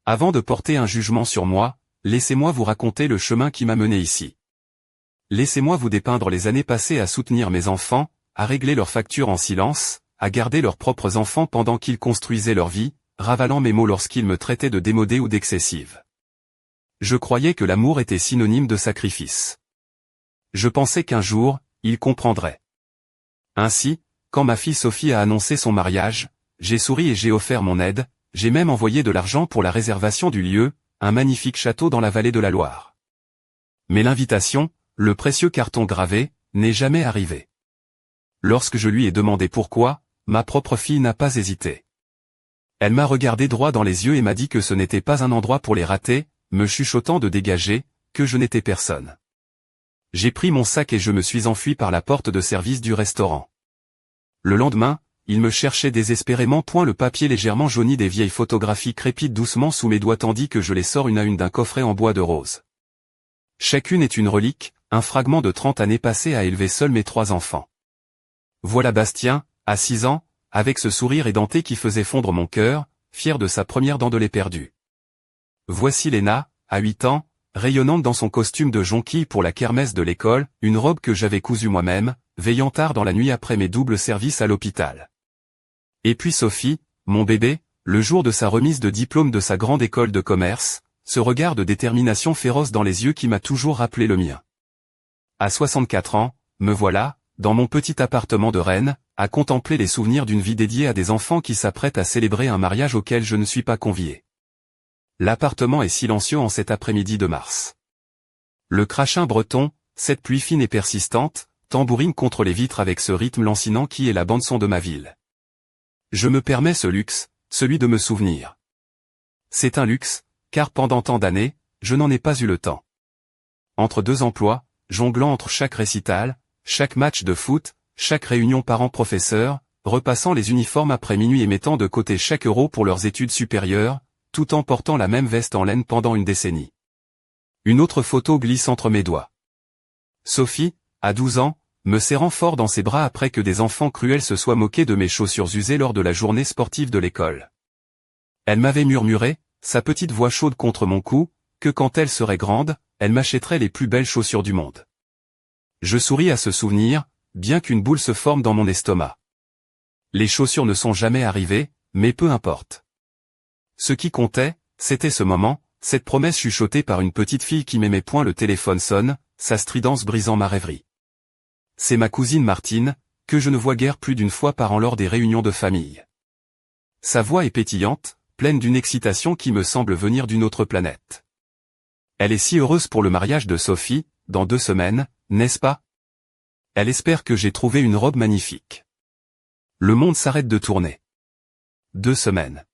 Avant de porter un jugement sur moi, laissez-moi vous raconter le chemin qui m'a mené ici. Laissez-moi vous dépeindre les années passées à soutenir mes enfants, à régler leurs factures en silence, à garder leurs propres enfants pendant qu'ils construisaient leur vie, ravalant mes mots lorsqu'ils me traitaient de démodée ou d'excessive. Je croyais que l'amour était synonyme de sacrifice. Je pensais qu'un jour, ils comprendraient. Ainsi, quand ma fille Sophie a annoncé son mariage, j'ai souri et j'ai offert mon aide, j'ai même envoyé de l'argent pour la réservation du lieu, un magnifique château dans la vallée de la Loire. Mais l'invitation, le précieux carton gravé, n'est jamais arrivé. Lorsque je lui ai demandé pourquoi, ma propre fille n'a pas hésité. Elle m'a regardé droit dans les yeux et m'a dit que ce n'était pas un endroit pour les rater, me chuchotant de dégager, que je n'étais personne. J'ai pris mon sac et je me suis enfui par la porte de service du restaurant. Le lendemain, il me cherchait désespérément point le papier légèrement jauni des vieilles photographies crépitent doucement sous mes doigts tandis que je les sors une à une d'un coffret en bois de rose. Chacune est une relique, un fragment de 30 années passées à élever seul mes 3 enfants. Voilà Bastien, à 6 ans, avec ce sourire édenté qui faisait fondre mon cœur, fier de sa première dent de lait perdue. Voici Léna, à 8 ans, rayonnante dans son costume de jonquille pour la kermesse de l'école, une robe que j'avais cousue moi-même, veillant tard dans la nuit après mes doubles services à l'hôpital. Et puis Sophie, mon bébé, le jour de sa remise de diplôme de sa grande école de commerce, ce regard de détermination féroce dans les yeux qui m'a toujours rappelé le mien. À 64 ans, me voilà, dans mon petit appartement de Rennes, à contempler les souvenirs d'une vie dédiée à des enfants qui s'apprêtent à célébrer un mariage auquel je ne suis pas convié. L'appartement est silencieux en cet après-midi de mars. Le crachin breton, cette pluie fine et persistante, tambourine contre les vitres avec ce rythme lancinant qui est la bande-son de ma ville. Je me permets ce luxe, celui de me souvenir. C'est un luxe, car pendant tant d'années, je n'en ai pas eu le temps. Entre 2 emplois, jonglant entre chaque récital, chaque match de foot, chaque réunion parents-professeurs, repassant les uniformes après minuit et mettant de côté chaque euro pour leurs études supérieures, tout en portant la même veste en laine pendant une décennie. Une autre photo glisse entre mes doigts. Sophie, à 12 ans, me serrant fort dans ses bras après que des enfants cruels se soient moqués de mes chaussures usées lors de la journée sportive de l'école. Elle m'avait murmuré, sa petite voix chaude contre mon cou, que quand elle serait grande, elle m'achèterait les plus belles chaussures du monde. Je souris à ce souvenir, bien qu'une boule se forme dans mon estomac. Les chaussures ne sont jamais arrivées, mais peu importe. Ce qui comptait, c'était ce moment, cette promesse chuchotée par une petite fille qui m'aimait point. Le téléphone sonne, sa stridence brisant ma rêverie. C'est ma cousine Martine, que je ne vois guère plus d'une fois par an lors des réunions de famille. Sa voix est pétillante, pleine d'une excitation qui me semble venir d'une autre planète. Elle est si heureuse pour le mariage de Sophie, dans 2 semaines, n'est-ce pas? Elle espère que j'ai trouvé une robe magnifique. Le monde s'arrête de tourner. 2 semaines.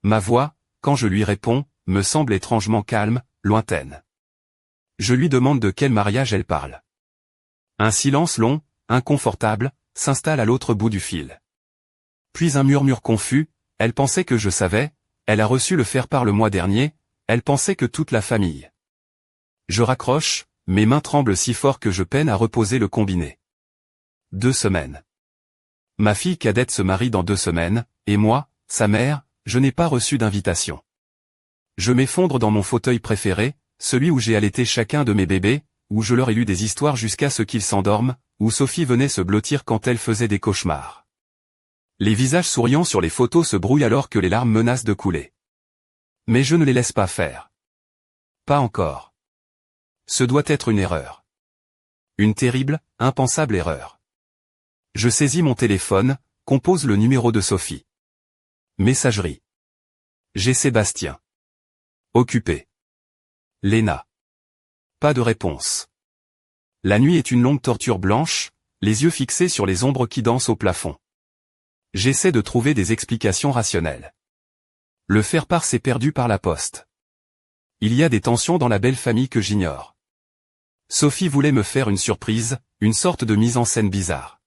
Ma voix, quand je lui réponds, me semble étrangement calme, lointaine. Je lui demande de quel mariage elle parle. Un silence long, inconfortable, s'installe à l'autre bout du fil. Puis un murmure confus, elle pensait que je savais, elle a reçu le faire-part le mois dernier, elle pensait que toute la famille. Je raccroche, mes mains tremblent si fort que je peine à reposer le combiné. 2 semaines. Ma fille cadette se marie dans 2 semaines, et moi, sa mère, je n'ai pas reçu d'invitation. Je m'effondre dans mon fauteuil préféré, celui où j'ai allaité chacun de mes bébés, où je leur ai lu des histoires jusqu'à ce qu'ils s'endorment, où Sophie venait se blottir quand elle faisait des cauchemars. Les visages souriants sur les photos se brouillent alors que les larmes menacent de couler. Mais je ne les laisse pas faire. Pas encore. Ce doit être une erreur. Une terrible, impensable erreur. Je saisis mon téléphone, compose le numéro de Sophie. Messagerie. J'ai Sébastien. Occupé. Léna. Pas de réponse. La nuit est une longue torture blanche, les yeux fixés sur les ombres qui dansent au plafond. J'essaie de trouver des explications rationnelles. Le faire-part s'est perdu par la poste. Il y a des tensions dans la belle famille que j'ignore. Sophie voulait me faire une surprise, une sorte de mise en scène bizarre.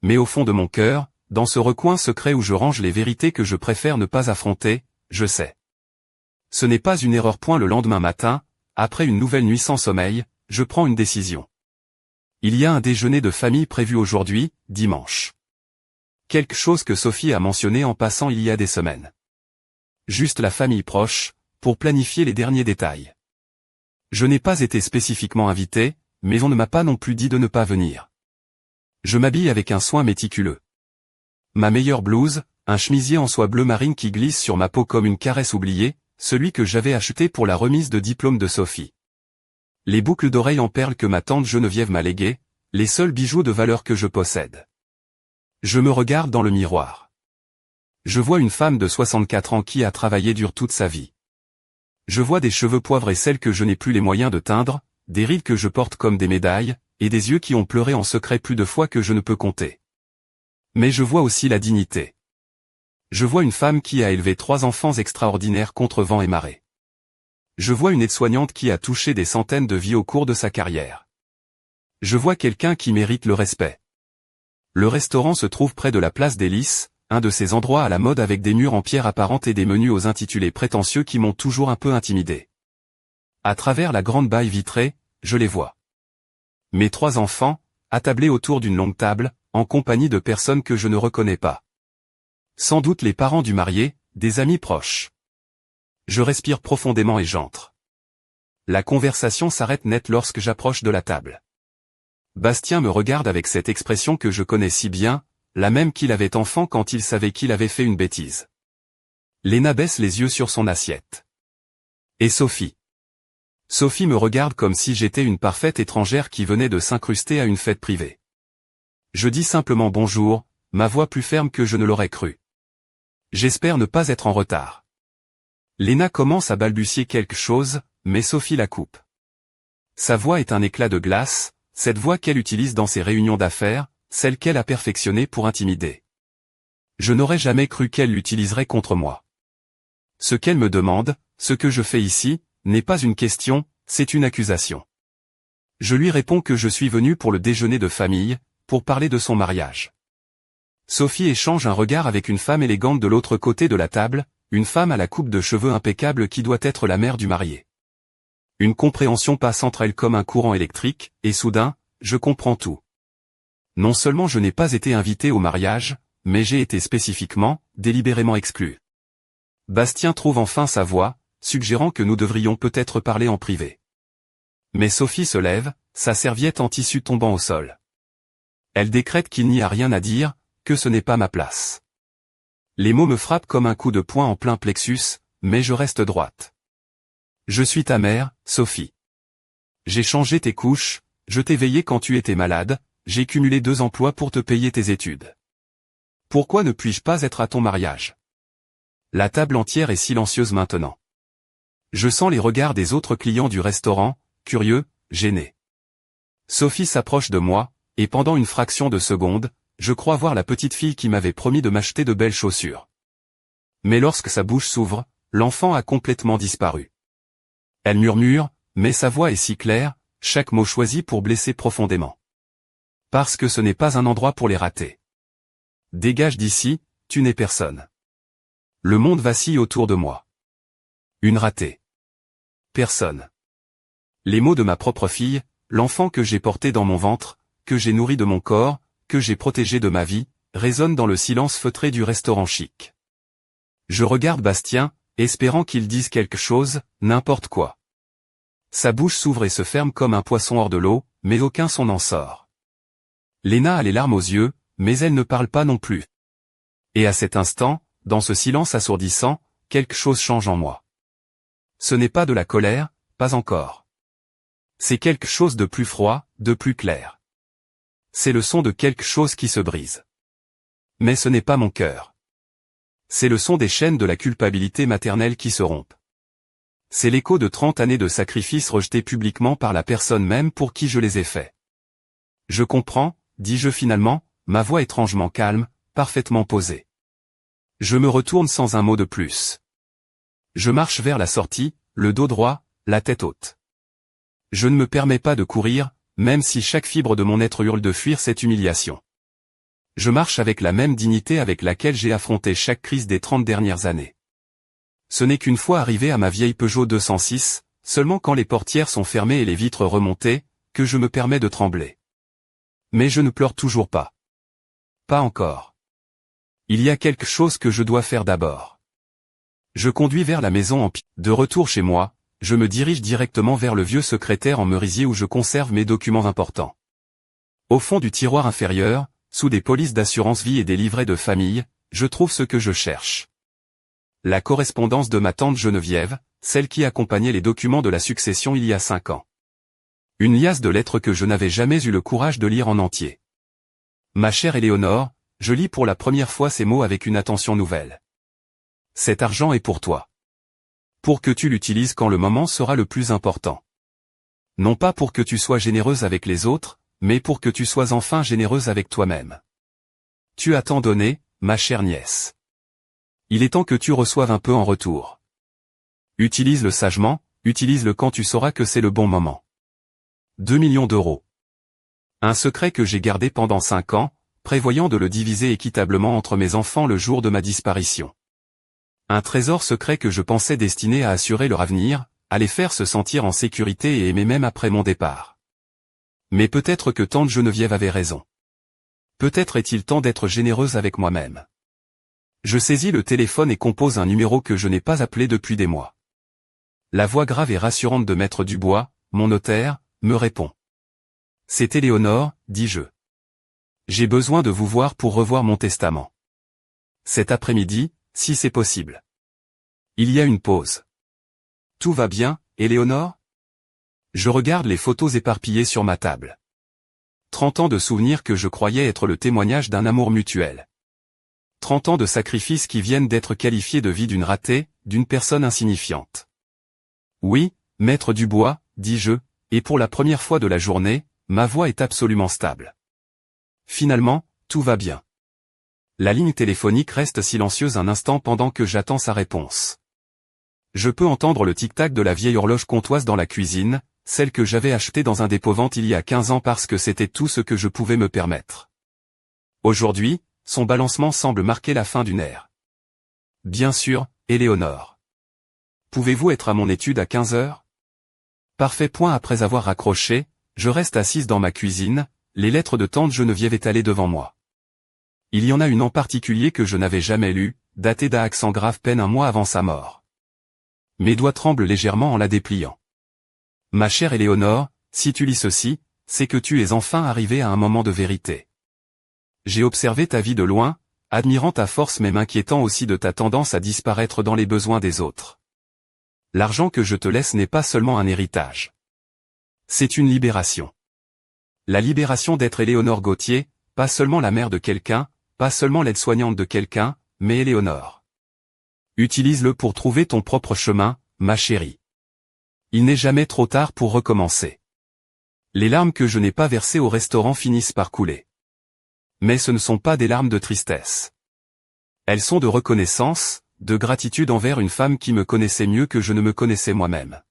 Mais au fond de mon cœur, dans ce recoin secret où je range les vérités que je préfère ne pas affronter, je sais. Ce n'est pas une erreur. Le lendemain matin, après une nouvelle nuit sans sommeil, je prends une décision. Il y a un déjeuner de famille prévu aujourd'hui, dimanche. Quelque chose que Sophie a mentionné en passant il y a des semaines. juste la famille proche, pour planifier les derniers détails. Je n'ai pas été spécifiquement invité, mais on ne m'a pas non plus dit de ne pas venir. Je m'habille avec un soin méticuleux. Ma meilleure blouse, un chemisier en soie bleu marine qui glisse sur ma peau comme une caresse oubliée, celui que j'avais acheté pour la remise de diplôme de Sophie. Les boucles d'oreilles en perles que ma tante Geneviève m'a léguées, les seuls bijoux de valeur que je possède. Je me regarde dans le miroir. Je vois une femme de 64 ans qui a travaillé dur toute sa vie. Je vois des cheveux poivrés celles que je n'ai plus les moyens de teindre, des rides que je porte comme des médailles, et des yeux qui ont pleuré en secret plus de fois que je ne peux compter. Mais je vois aussi la dignité. Je vois une femme qui a élevé 3 enfants extraordinaires contre vent et marée. Je vois une aide-soignante qui a touché des centaines de vies au cours de sa carrière. Je vois quelqu'un qui mérite le respect. Le restaurant se trouve près de la place des Lys, un de ces endroits à la mode avec des murs en pierre apparente et des menus aux intitulés prétentieux qui m'ont toujours un peu intimidé. À travers la grande baille vitrée, je les vois. Mes 3 enfants, attablés autour d'une longue table, en compagnie de personnes que je ne reconnais pas. Sans doute les parents du marié, des amis proches. Je respire profondément et j'entre. La conversation s'arrête net lorsque j'approche de la table. Bastien me regarde avec cette expression que je connais si bien, la même qu'il avait enfant quand il savait qu'il avait fait une bêtise. Léna baisse les yeux sur son assiette. Et Sophie? Sophie me regarde comme si j'étais une parfaite étrangère qui venait de s'incruster à une fête privée. Je dis simplement bonjour, ma voix plus ferme que je ne l'aurais cru. J'espère ne pas être en retard. Léna commence à balbutier quelque chose, mais Sophie la coupe. Sa voix est un éclat de glace, cette voix qu'elle utilise dans ses réunions d'affaires, celle qu'elle a perfectionnée pour intimider. Je n'aurais jamais cru qu'elle l'utiliserait contre moi. Ce qu'elle me demande, ce que je fais ici, n'est pas une question, c'est une accusation. Je lui réponds que je suis venu pour le déjeuner de famille, pour parler de son mariage. Sophie échange un regard avec une femme élégante de l'autre côté de la table, une femme à la coupe de cheveux impeccable qui doit être la mère du marié. Une compréhension passe entre elles comme un courant électrique, et soudain, je comprends tout. Non seulement je n'ai pas été invité au mariage, mais j'ai été spécifiquement, délibérément exclu. Bastien trouve enfin sa voix, suggérant que nous devrions peut-être parler en privé. Mais Sophie se lève, sa serviette en tissu tombant au sol. Elle décrète qu'il n'y a rien à dire, que ce n'est pas ma place. Les mots me frappent comme un coup de poing en plein plexus, mais je reste droite. Je suis ta mère, Sophie. J'ai changé tes couches, je t'ai veillé quand tu étais malade, j'ai cumulé 2 emplois pour te payer tes études. Pourquoi ne puis-je pas être à ton mariage? La table entière est silencieuse maintenant. Je sens les regards des autres clients du restaurant, curieux, gênés. Sophie s'approche de moi, et pendant une fraction de seconde, je crois voir la petite fille qui m'avait promis de m'acheter de belles chaussures. Mais lorsque sa bouche s'ouvre, l'enfant a complètement disparu. Elle murmure, mais sa voix est si claire, chaque mot choisi pour blesser profondément. Parce que ce n'est pas un endroit pour les rater. Dégage d'ici, tu n'es personne. Le monde vacille autour de moi. Une ratée. Personne. Les mots de ma propre fille, l'enfant que j'ai porté dans mon ventre, que j'ai nourri de mon corps, que j'ai protégé de ma vie, résonnent dans le silence feutré du restaurant chic. Je regarde Bastien, espérant qu'il dise quelque chose, n'importe quoi. Sa bouche s'ouvre et se ferme comme un poisson hors de l'eau, mais aucun son n'en sort. Léna a les larmes aux yeux, mais elle ne parle pas non plus. Et à cet instant, dans ce silence assourdissant, quelque chose change en moi. Ce n'est pas de la colère, pas encore. C'est quelque chose de plus froid, de plus clair. C'est le son de quelque chose qui se brise. Mais ce n'est pas mon cœur. C'est le son des chaînes de la culpabilité maternelle qui se rompent. C'est l'écho de 30 années de sacrifices rejetés publiquement par la personne même pour qui je les ai faits. Je comprends, dis-je finalement, ma voix étrangement calme, parfaitement posée. Je me retourne sans un mot de plus. Je marche vers la sortie, le dos droit, la tête haute. Je ne me permets pas de courir, même si chaque fibre de mon être hurle de fuir cette humiliation. Je marche avec la même dignité avec laquelle j'ai affronté chaque crise des 30 dernières années. Ce n'est qu'une fois arrivé à ma vieille Peugeot 206, seulement quand les portières sont fermées et les vitres remontées, que je me permets de trembler. Mais je ne pleure toujours pas. Pas encore. Il y a quelque chose que je dois faire d'abord. Je conduis vers la maison en De retour chez moi, je me dirige directement vers le vieux secrétaire en merisier où je conserve mes documents importants. Au fond du tiroir inférieur, sous des polices d'assurance vie et des livrets de famille, je trouve ce que je cherche. La correspondance de ma tante Geneviève, celle qui accompagnait les documents de la succession il y a 5 ans. Une liasse de lettres que je n'avais jamais eu le courage de lire en entier. Ma chère Éléonore, je lis pour la première fois ces mots avec une attention nouvelle. Cet argent est pour toi. Pour que tu l'utilises quand le moment sera le plus important. Non pas pour que tu sois généreuse avec les autres, mais pour que tu sois enfin généreuse avec toi-même. Tu as tant donné, ma chère nièce. Il est temps que tu reçoives un peu en retour. Utilise-le sagement, utilise-le quand tu sauras que c'est le bon moment. 2 millions d'euros. Un secret que j'ai gardé pendant 5 ans, prévoyant de le diviser équitablement entre mes enfants le jour de ma disparition. Un trésor secret que je pensais destiné à assurer leur avenir, à les faire se sentir en sécurité et aimer même après mon départ. Mais peut-être que tante Geneviève avait raison. Peut-être est-il temps d'être généreuse avec moi-même. Je saisis le téléphone et compose un numéro que je n'ai pas appelé depuis des mois. La voix grave et rassurante de Maître Dubois, mon notaire, me répond. C'est Éléonore, dis-je. J'ai besoin de vous voir pour revoir mon testament. Cet après-midi, si c'est possible. Il y a une pause. Tout va bien, Éléonore ? Je regarde les photos éparpillées sur ma table. 30 ans de souvenirs que je croyais être le témoignage d'un amour mutuel. 30 ans de sacrifices qui viennent d'être qualifiés de vie d'une ratée, d'une personne insignifiante. Oui, Maître Dubois, dis-je, et pour la première fois de la journée, ma voix est absolument stable. Finalement, tout va bien. La ligne téléphonique reste silencieuse un instant pendant que j'attends sa réponse. Je peux entendre le tic-tac de la vieille horloge comtoise dans la cuisine, celle que j'avais achetée dans un dépôt-vente il y a 15 ans parce que c'était tout ce que je pouvais me permettre. Aujourd'hui, son balancement semble marquer la fin d'une ère. Bien sûr, Éléonore. Pouvez-vous être à mon étude à 15 heures ? Parfait. Après avoir raccroché, je reste assise dans ma cuisine, les lettres de tante Geneviève étalées devant moi. Il y en a une en particulier que je n'avais jamais lue, datée d'Aix en grave peine un mois avant sa mort. Mes doigts tremblent légèrement en la dépliant. Ma chère Éléonore, si tu lis ceci, c'est que tu es enfin arrivée à un moment de vérité. J'ai observé ta vie de loin, admirant ta force mais m'inquiétant aussi de ta tendance à disparaître dans les besoins des autres. L'argent que je te laisse n'est pas seulement un héritage. C'est une libération. La libération d'être Éléonore Gauthier, pas seulement la mère de quelqu'un, pas seulement l'aide-soignante de quelqu'un, mais Éléonore. Utilise-le pour trouver ton propre chemin, ma chérie. Il n'est jamais trop tard pour recommencer. Les larmes que je n'ai pas versées au restaurant finissent par couler. Mais ce ne sont pas des larmes de tristesse. Elles sont de reconnaissance, de gratitude envers une femme qui me connaissait mieux que je ne me connaissais moi-même.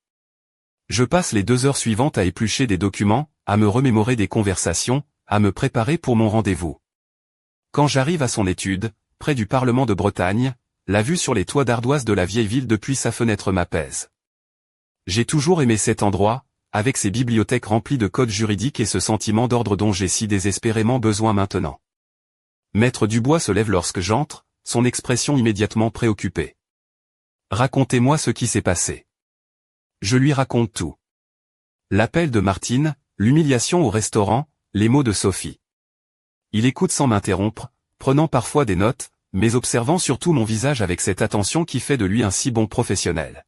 Je passe les 2 heures suivantes à éplucher des documents, à me remémorer des conversations, à me préparer pour mon rendez-vous. Quand j'arrive à son étude, près du Parlement de Bretagne, la vue sur les toits d'ardoise de la vieille ville depuis sa fenêtre m'apaise. J'ai toujours aimé cet endroit, avec ses bibliothèques remplies de codes juridiques et ce sentiment d'ordre dont j'ai si désespérément besoin maintenant. Maître Dubois se lève lorsque j'entre, son expression immédiatement préoccupée. Racontez-moi ce qui s'est passé. Je lui raconte tout. L'appel de Martine, l'humiliation au restaurant, les mots de Sophie. Il écoute sans m'interrompre, prenant parfois des notes, mais observant surtout mon visage avec cette attention qui fait de lui un si bon professionnel.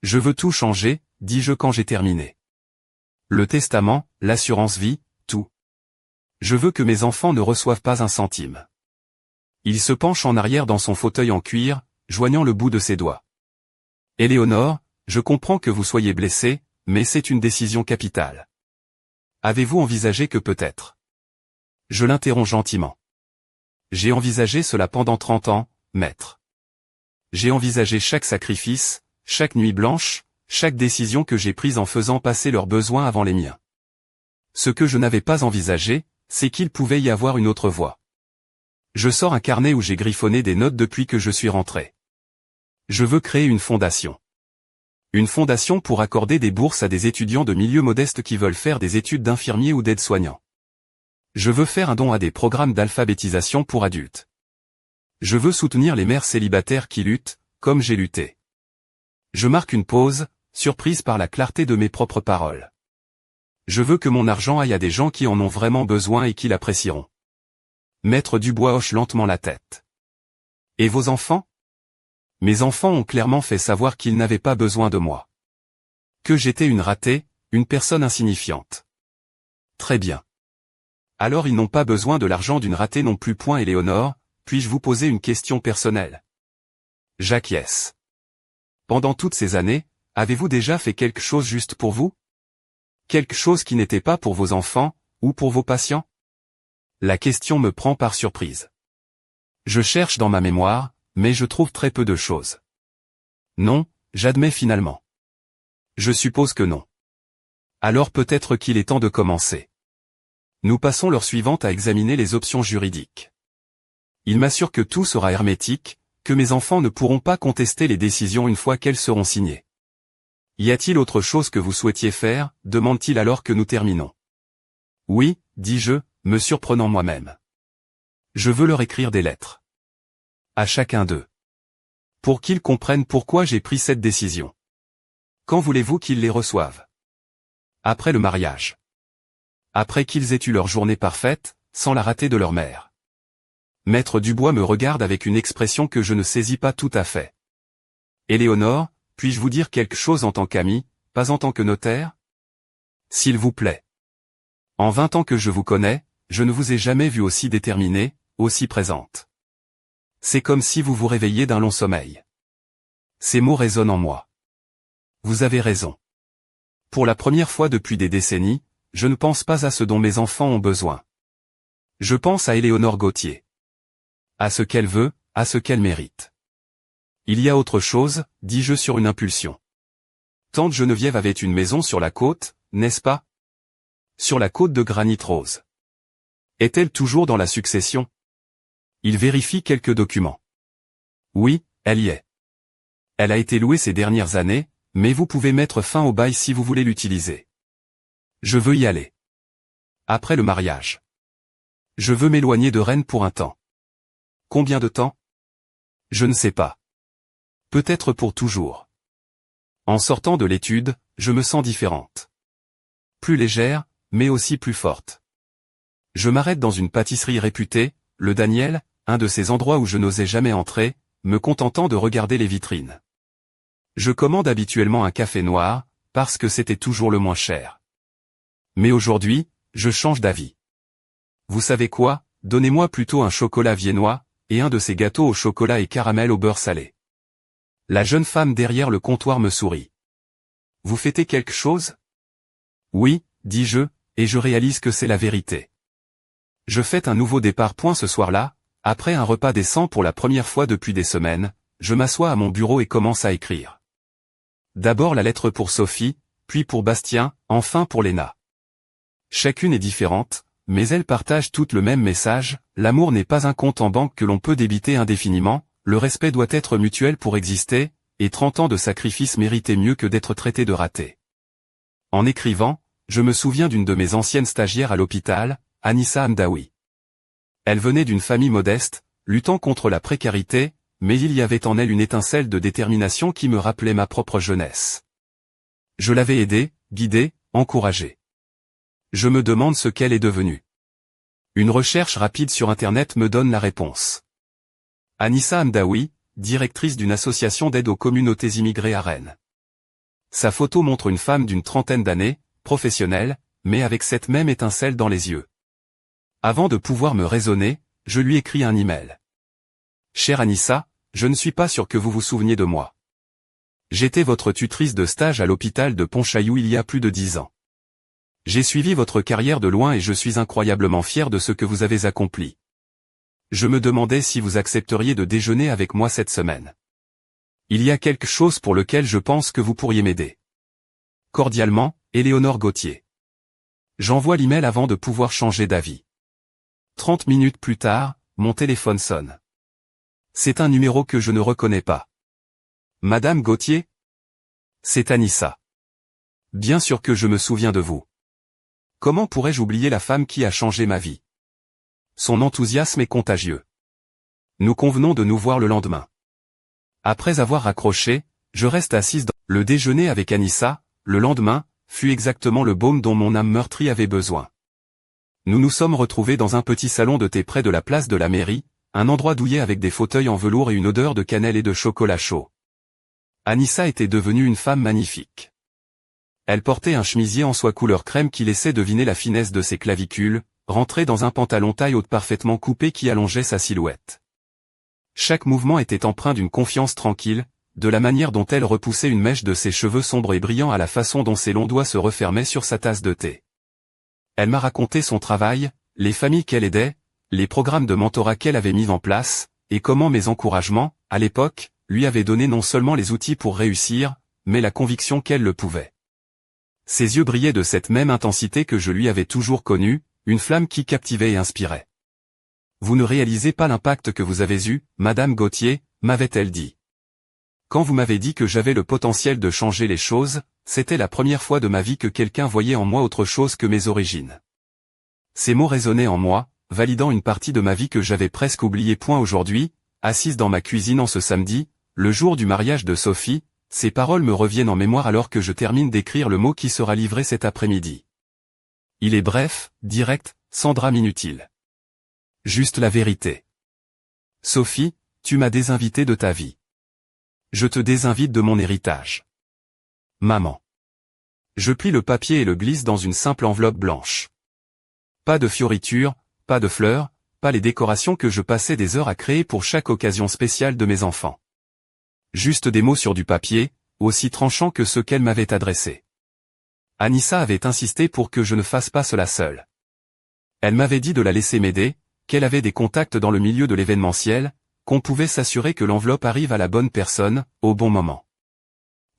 Je veux tout changer, dis-je quand j'ai terminé. Le testament, l'assurance vie, tout. Je veux que mes enfants ne reçoivent pas un centime. Il se penche en arrière dans son fauteuil en cuir, joignant le bout de ses doigts. Éléonore, je comprends que vous soyez blessée, mais c'est une décision capitale. Avez-vous envisagé que peut-être ? Je l'interromps gentiment. J'ai envisagé cela pendant 30 ans, maître. J'ai envisagé chaque sacrifice, chaque nuit blanche, chaque décision que j'ai prise en faisant passer leurs besoins avant les miens. Ce que je n'avais pas envisagé, c'est qu'il pouvait y avoir une autre voie. Je sors un carnet où j'ai griffonné des notes depuis que je suis rentré. Je veux créer une fondation. Une fondation pour accorder des bourses à des étudiants de milieux modestes qui veulent faire des études d'infirmier ou d'aide-soignant. Je veux faire un don à des programmes d'alphabétisation pour adultes. Je veux soutenir les mères célibataires qui luttent, comme j'ai lutté. Je marque une pause, surprise par la clarté de mes propres paroles. Je veux que mon argent aille à des gens qui en ont vraiment besoin et qui l'apprécieront. Maître Dubois hoche lentement la tête. Et vos enfants? Mes enfants ont clairement fait savoir qu'ils n'avaient pas besoin de moi. Que j'étais une ratée, une personne insignifiante. Très bien. Alors ils n'ont pas besoin de l'argent d'une ratée non plus. Éléonore, puis-je vous poser une question personnelle? J'acquiesce. Pendant toutes ces années, avez-vous déjà fait quelque chose juste pour vous? Quelque chose qui n'était pas pour vos enfants, ou pour vos patients? La question me prend par surprise. Je cherche dans ma mémoire, mais je trouve très peu de choses. Non, j'admets finalement. Je suppose que non. Alors peut-être qu'il est temps de commencer. Nous passons l'heure suivante à examiner les options juridiques. Il m'assure que tout sera hermétique, que mes enfants ne pourront pas contester les décisions une fois qu'elles seront signées. Y a-t-il autre chose que vous souhaitiez faire, demande-t-il alors que nous terminons. Oui, dis-je, me surprenant moi-même. Je veux leur écrire des lettres. À chacun d'eux. Pour qu'ils comprennent pourquoi j'ai pris cette décision. Quand voulez-vous qu'ils les reçoivent? Après le mariage. Après qu'ils aient eu leur journée parfaite, sans la rater de leur mère. Maître Dubois me regarde avec une expression que je ne saisis pas tout à fait. Éléonore, puis-je vous dire quelque chose en tant qu'ami, pas en tant que notaire? S'il vous plaît. En 20 ans que je vous connais, je ne vous ai jamais vue aussi déterminée, aussi présente. C'est comme si vous vous réveilliez d'un long sommeil. Ces mots résonnent en moi. Vous avez raison. Pour la première fois depuis des décennies, je ne pense pas à ce dont mes enfants ont besoin. Je pense à Éléonore Gautier. À ce qu'elle veut, à ce qu'elle mérite. Il y a autre chose, dis-je sur une impulsion. Tante Geneviève avait une maison sur la côte, n'est-ce pas? Sur la côte de Granit Rose. Est-elle toujours dans la succession? Il vérifie quelques documents. Oui, elle y est. Elle a été louée ces dernières années, mais vous pouvez mettre fin au bail si vous voulez l'utiliser. Je veux y aller. Après le mariage. Je veux m'éloigner de Rennes pour un temps. Combien de temps? Je ne sais pas. Peut-être pour toujours. En sortant de l'étude, je me sens différente. Plus légère, mais aussi plus forte. Je m'arrête dans une pâtisserie réputée, le Daniel, un de ces endroits où je n'osais jamais entrer, me contentant de regarder les vitrines. Je commande habituellement un café noir, parce que c'était toujours le moins cher. Mais aujourd'hui, je change d'avis. Vous savez quoi, donnez-moi plutôt un chocolat viennois, et un de ces gâteaux au chocolat et caramel au beurre salé. La jeune femme derrière le comptoir me sourit. Vous fêtez quelque chose? Oui, dis-je, et je réalise que c'est la vérité. Je fête un nouveau départ. Ce soir-là, après un repas décent pour la première fois depuis des semaines, je m'assois à mon bureau et commence à écrire. D'abord la lettre pour Sophie, puis pour Bastien, enfin pour Léna. Chacune est différente, mais elles partagent toutes le même message, l'amour n'est pas un compte en banque que l'on peut débiter indéfiniment, le respect doit être mutuel pour exister, et 30 ans de sacrifice méritaient mieux que d'être traité de raté. En écrivant, je me souviens d'une de mes anciennes stagiaires à l'hôpital, Anissa Hamdaoui. Elle venait d'une famille modeste, luttant contre la précarité, mais il y avait en elle une étincelle de détermination qui me rappelait ma propre jeunesse. Je l'avais aidée, guidée, encouragée. Je me demande ce qu'elle est devenue. Une recherche rapide sur Internet me donne la réponse. Anissa Hamdaoui, directrice d'une association d'aide aux communautés immigrées à Rennes. Sa photo montre une femme d'une trentaine d'années, professionnelle, mais avec cette même étincelle dans les yeux. Avant de pouvoir me raisonner, je lui écris un email. Chère Anissa, je ne suis pas sûr que vous vous souveniez de moi. J'étais votre tutrice de stage à l'hôpital de Pontchaillou il y a plus de 10 ans. J'ai suivi votre carrière de loin et je suis incroyablement fier de ce que vous avez accompli. Je me demandais si vous accepteriez de déjeuner avec moi cette semaine. Il y a quelque chose pour lequel je pense que vous pourriez m'aider. Cordialement, Éléonore Gautier. J'envoie l'email avant de pouvoir changer d'avis. 30 minutes plus tard, mon téléphone sonne. C'est un numéro que je ne reconnais pas. Madame Gautier? C'est Anissa. Bien sûr que je me souviens de vous. Comment pourrais-je oublier la femme qui a changé ma vie? Son enthousiasme est contagieux. Nous convenons de nous voir le lendemain. Après avoir raccroché, je reste assise dans le déjeuner avec Anissa, le lendemain, fut exactement le baume dont mon âme meurtrie avait besoin. Nous nous sommes retrouvés dans un petit salon de thé près de la place de la mairie, un endroit douillet avec des fauteuils en velours et une odeur de cannelle et de chocolat chaud. Anissa était devenue une femme magnifique. Elle portait un chemisier en soie couleur crème qui laissait deviner la finesse de ses clavicules, rentré dans un pantalon taille haute parfaitement coupé qui allongeait sa silhouette. Chaque mouvement était empreint d'une confiance tranquille, de la manière dont elle repoussait une mèche de ses cheveux sombres et brillants à la façon dont ses longs doigts se refermaient sur sa tasse de thé. Elle m'a raconté son travail, les familles qu'elle aidait, les programmes de mentorat qu'elle avait mis en place, et comment mes encouragements, à l'époque, lui avaient donné non seulement les outils pour réussir, mais la conviction qu'elle le pouvait. Ses yeux brillaient de cette même intensité que je lui avais toujours connue, une flamme qui captivait et inspirait. « Vous ne réalisez pas l'impact que vous avez eu, Madame Gauthier, m'avait-elle dit. Quand vous m'avez dit que j'avais le potentiel de changer les choses, c'était la première fois de ma vie que quelqu'un voyait en moi autre chose que mes origines. » Ces mots résonnaient en moi, validant une partie de ma vie que j'avais presque oubliée. Aujourd'hui, assise dans ma cuisine en ce samedi, le jour du mariage de Sophie, ces paroles me reviennent en mémoire alors que je termine d'écrire le mot qui sera livré cet après-midi. Il est bref, direct, sans drame inutile. Juste la vérité. Sophie, tu m'as désinvité de ta vie. Je te désinvite de mon héritage. Maman. Je plie le papier et le glisse dans une simple enveloppe blanche. Pas de fioritures, pas de fleurs, pas les décorations que je passais des heures à créer pour chaque occasion spéciale de mes enfants. Juste des mots sur du papier, aussi tranchants que ceux qu'elle m'avait adressés. Anissa avait insisté pour que je ne fasse pas cela seule. Elle m'avait dit de la laisser m'aider, qu'elle avait des contacts dans le milieu de l'événementiel, qu'on pouvait s'assurer que l'enveloppe arrive à la bonne personne, au bon moment.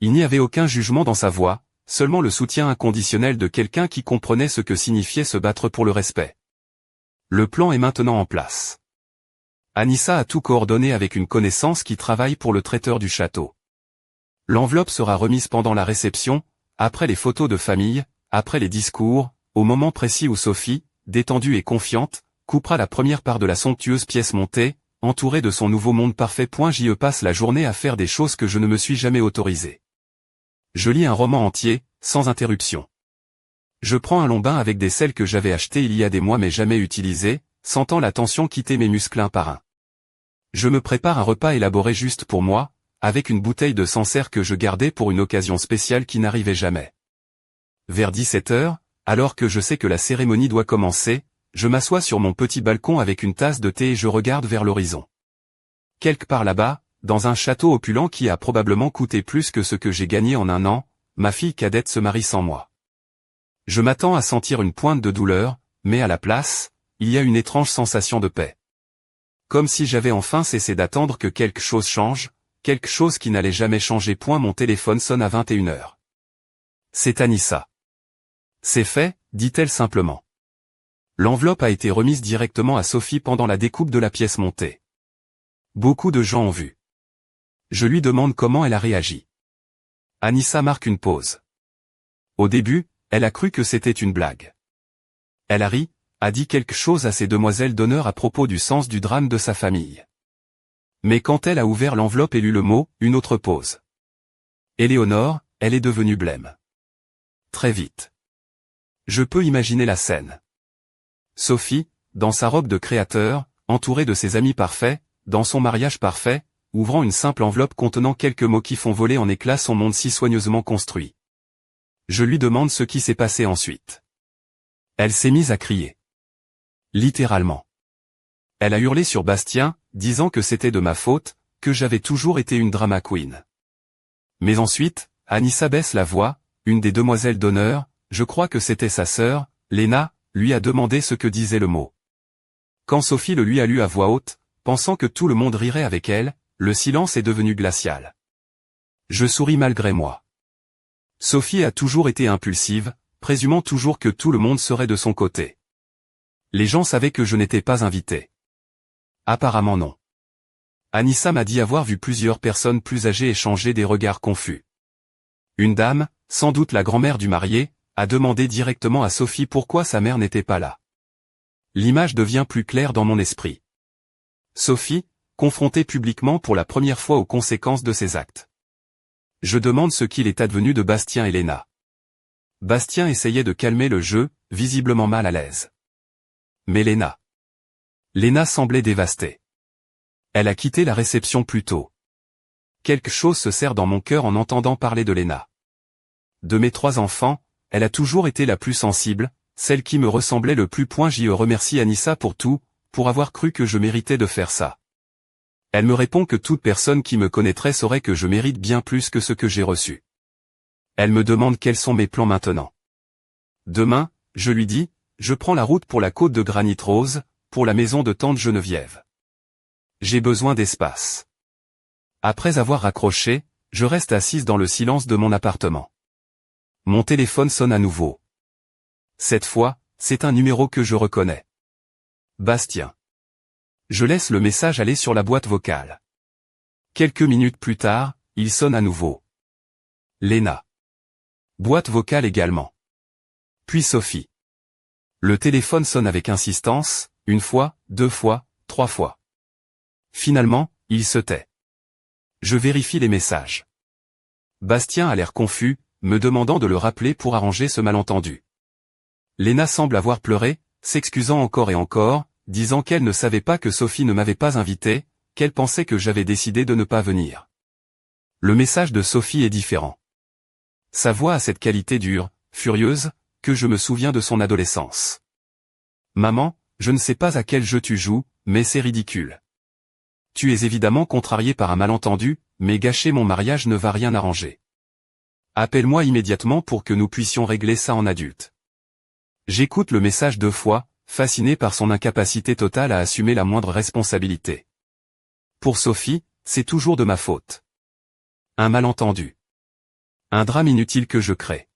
Il n'y avait aucun jugement dans sa voix, seulement le soutien inconditionnel de quelqu'un qui comprenait ce que signifiait se battre pour le respect. Le plan est maintenant en place. Anissa a tout coordonné avec une connaissance qui travaille pour le traiteur du château. L'enveloppe sera remise pendant la réception, après les photos de famille, après les discours, au moment précis où Sophie, détendue et confiante, coupera la première part de la somptueuse pièce montée, entourée de son nouveau monde parfait. J'y passe la journée à faire des choses que je ne me suis jamais autorisé. Je lis un roman entier, sans interruption. Je prends un long bain avec des sels que j'avais achetés il y a des mois mais jamais utilisés, sentant la tension quitter mes muscles un par un. Je me prépare un repas élaboré juste pour moi, avec une bouteille de Sancerre que je gardais pour une occasion spéciale qui n'arrivait jamais. Vers 17h, alors que je sais que la cérémonie doit commencer, je m'assois sur mon petit balcon avec une tasse de thé et je regarde vers l'horizon. Quelque part là-bas, dans un château opulent qui a probablement coûté plus que ce que j'ai gagné en un an, ma fille cadette se marie sans moi. Je m'attends à sentir une pointe de douleur, mais à la place, il y a une étrange sensation de paix. Comme si j'avais enfin cessé d'attendre que quelque chose change, quelque chose qui n'allait jamais changer. Mon téléphone sonne à 21h. C'est Anissa. C'est fait, dit-elle simplement. L'enveloppe a été remise directement à Sophie pendant la découpe de la pièce montée. Beaucoup de gens ont vu. Je lui demande comment elle a réagi. Anissa marque une pause. Au début, elle a cru que c'était une blague. Elle a ri, a dit quelque chose à ses demoiselles d'honneur à propos du sens du drame de sa famille. Mais quand elle a ouvert l'enveloppe et lu le mot, une autre pause. Éléonore, elle est devenue blême. Très vite. Je peux imaginer la scène. Sophie, dans sa robe de créateur, entourée de ses amis parfaits, dans son mariage parfait, ouvrant une simple enveloppe contenant quelques mots qui font voler en éclats son monde si soigneusement construit. Je lui demande ce qui s'est passé ensuite. Elle s'est mise à crier. Littéralement. Elle a hurlé sur Bastien, disant que c'était de ma faute, que j'avais toujours été une drama queen. Mais ensuite, Anissa baisse la voix, une des demoiselles d'honneur, je crois que c'était sa sœur, Léna, lui a demandé ce que disait le mot. Quand Sophie le lui a lu à voix haute, pensant que tout le monde rirait avec elle, le silence est devenu glacial. Je souris malgré moi. Sophie a toujours été impulsive, présumant toujours que tout le monde serait de son côté. Les gens savaient que je n'étais pas invité. Apparemment non. Anissa m'a dit avoir vu plusieurs personnes plus âgées échanger des regards confus. Une dame, sans doute la grand-mère du marié, a demandé directement à Sophie pourquoi sa mère n'était pas là. L'image devient plus claire dans mon esprit. Sophie, confronté publiquement pour la première fois aux conséquences de ses actes. Je demande ce qu'il est advenu de Bastien et Léna. Bastien essayait de calmer le jeu, visiblement mal à l'aise. Mais Léna semblait dévastée. Elle a quitté la réception plus tôt. Quelque chose se serre dans mon cœur en entendant parler de Léna. De mes 3 enfants, elle a toujours été la plus sensible, celle qui me ressemblait le plus. Je remercie Anissa pour tout, pour avoir cru que je méritais de faire ça. Elle me répond que toute personne qui me connaîtrait saurait que je mérite bien plus que ce que j'ai reçu. Elle me demande quels sont mes plans maintenant. Demain, je lui dis, je prends la route pour la côte de Granit Rose, pour la maison de tante Geneviève. J'ai besoin d'espace. Après avoir raccroché, je reste assise dans le silence de mon appartement. Mon téléphone sonne à nouveau. Cette fois, c'est un numéro que je reconnais. Bastien. Je laisse le message aller sur la boîte vocale. Quelques minutes plus tard, il sonne à nouveau. Léna. Boîte vocale également. Puis Sophie. Le téléphone sonne avec insistance, 1 fois, 2 fois, 3 fois. Finalement, il se tait. Je vérifie les messages. Bastien a l'air confus, me demandant de le rappeler pour arranger ce malentendu. Léna semble avoir pleuré, s'excusant encore et encore, disant qu'elle ne savait pas que Sophie ne m'avait pas invité, qu'elle pensait que j'avais décidé de ne pas venir. Le message de Sophie est différent. Sa voix a cette qualité dure, furieuse, que je me souviens de son adolescence. Maman, je ne sais pas à quel jeu tu joues, mais c'est ridicule. Tu es évidemment contrarié par un malentendu, mais gâcher mon mariage ne va rien arranger. Appelle-moi immédiatement pour que nous puissions régler ça en adulte. J'écoute le message 2 fois, fasciné par son incapacité totale à assumer la moindre responsabilité. Pour Sophie, c'est toujours de ma faute. Un malentendu. Un drame inutile que je crée.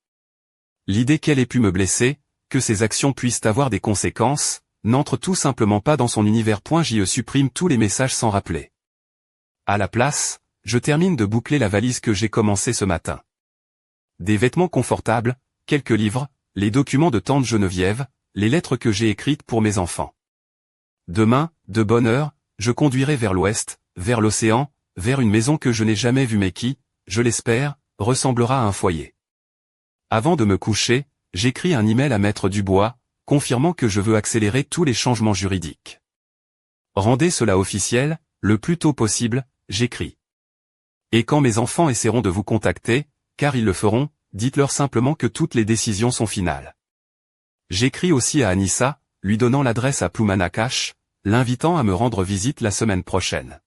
L'idée qu'elle ait pu me blesser, que ses actions puissent avoir des conséquences, n'entre tout simplement pas dans son univers. Je supprime tous les messages sans rappeler. À la place, je termine de boucler la valise que j'ai commencée ce matin. Des vêtements confortables, quelques livres, les documents de tante Geneviève, les lettres que j'ai écrites pour mes enfants. Demain, de bonne heure, je conduirai vers l'ouest, vers l'océan, vers une maison que je n'ai jamais vue mais qui, je l'espère, ressemblera à un foyer. Avant de me coucher, j'écris un email à Maître Dubois, confirmant que je veux accélérer tous les changements juridiques. Rendez cela officiel, le plus tôt possible, j'écris. Et quand mes enfants essaieront de vous contacter, car ils le feront, dites-leur simplement que toutes les décisions sont finales. J'écris aussi à Anissa, lui donnant l'adresse à Ploumanacach, l'invitant à me rendre visite la semaine prochaine.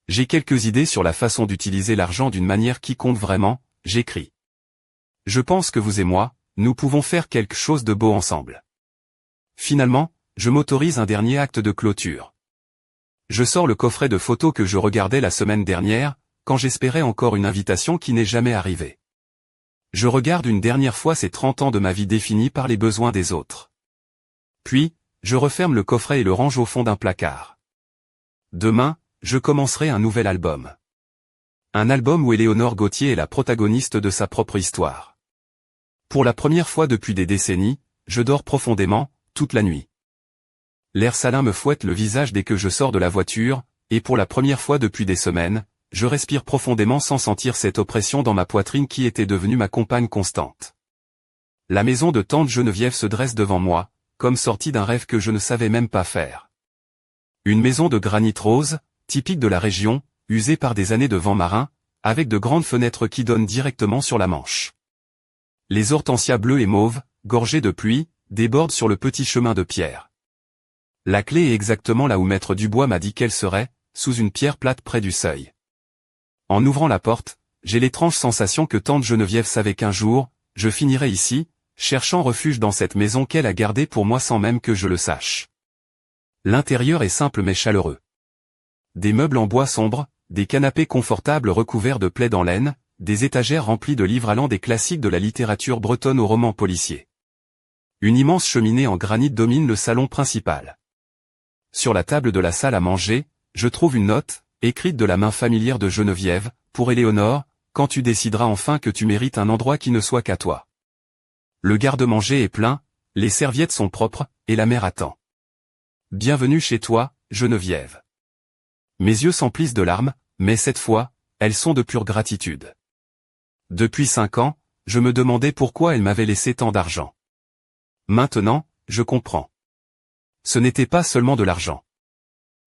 J'ai quelques idées sur la façon d'utiliser l'argent d'une manière qui compte vraiment, j'écris. Je pense que vous et moi, nous pouvons faire quelque chose de beau ensemble. Finalement, je m'autorise un dernier acte de clôture. Je sors le coffret de photos que je regardais la semaine dernière, quand j'espérais encore une invitation qui n'est jamais arrivée. Je regarde une dernière fois ces 30 ans de ma vie définis par les besoins des autres. Puis, je referme le coffret et le range au fond d'un placard. Demain, je commencerai un nouvel album. Un album où Éléonore Gautier est la protagoniste de sa propre histoire. Pour la première fois depuis des décennies, je dors profondément, toute la nuit. L'air salin me fouette le visage dès que je sors de la voiture, et pour la première fois depuis des semaines, je respire profondément sans sentir cette oppression dans ma poitrine qui était devenue ma compagne constante. La maison de tante Geneviève se dresse devant moi, comme sortie d'un rêve que je ne savais même pas faire. Une maison de granit rose, typique de la région, usée par des années de vent marin, avec de grandes fenêtres qui donnent directement sur la Manche. Les hortensias bleues et mauves, gorgées de pluie, débordent sur le petit chemin de pierre. La clé est exactement là où Maître Dubois m'a dit qu'elle serait, sous une pierre plate près du seuil. En ouvrant la porte, j'ai l'étrange sensation que tante Geneviève savait qu'un jour, je finirais ici, cherchant refuge dans cette maison qu'elle a gardée pour moi sans même que je le sache. L'intérieur est simple mais chaleureux. Des meubles en bois sombre, des canapés confortables recouverts de plaids en laine, des étagères remplies de livres allant des classiques de la littérature bretonne aux romans policiers. Une immense cheminée en granit domine le salon principal. Sur la table de la salle à manger, je trouve une note, écrite de la main familière de Geneviève, pour Éléonore, quand tu décideras enfin que tu mérites un endroit qui ne soit qu'à toi. Le garde-manger est plein, les serviettes sont propres, et la mère attend. Bienvenue chez toi, Geneviève. Mes yeux s'emplissent de larmes, mais cette fois, elles sont de pure gratitude. Depuis 5 ans, je me demandais pourquoi elle m'avait laissé tant d'argent. Maintenant, je comprends. Ce n'était pas seulement de l'argent.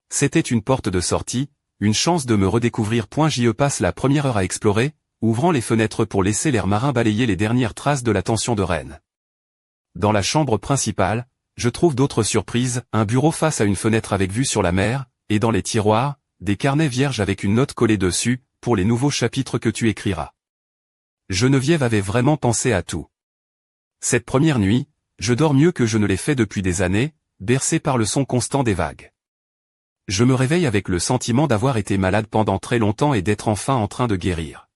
C'était une porte de sortie, une chance de me redécouvrir. J'y passe la première heure à explorer, ouvrant les fenêtres pour laisser l'air marin balayer les dernières traces de la tension de Rennes. Dans la chambre principale, je trouve d'autres surprises, un bureau face à une fenêtre avec vue sur la mer, et dans les tiroirs, des carnets vierges avec une note collée dessus, pour les nouveaux chapitres que tu écriras. Geneviève avait vraiment pensé à tout. Cette première nuit, je dors mieux que je ne l'ai fait depuis des années, bercé par le son constant des vagues. Je me réveille avec le sentiment d'avoir été malade pendant très longtemps et d'être enfin en train de guérir.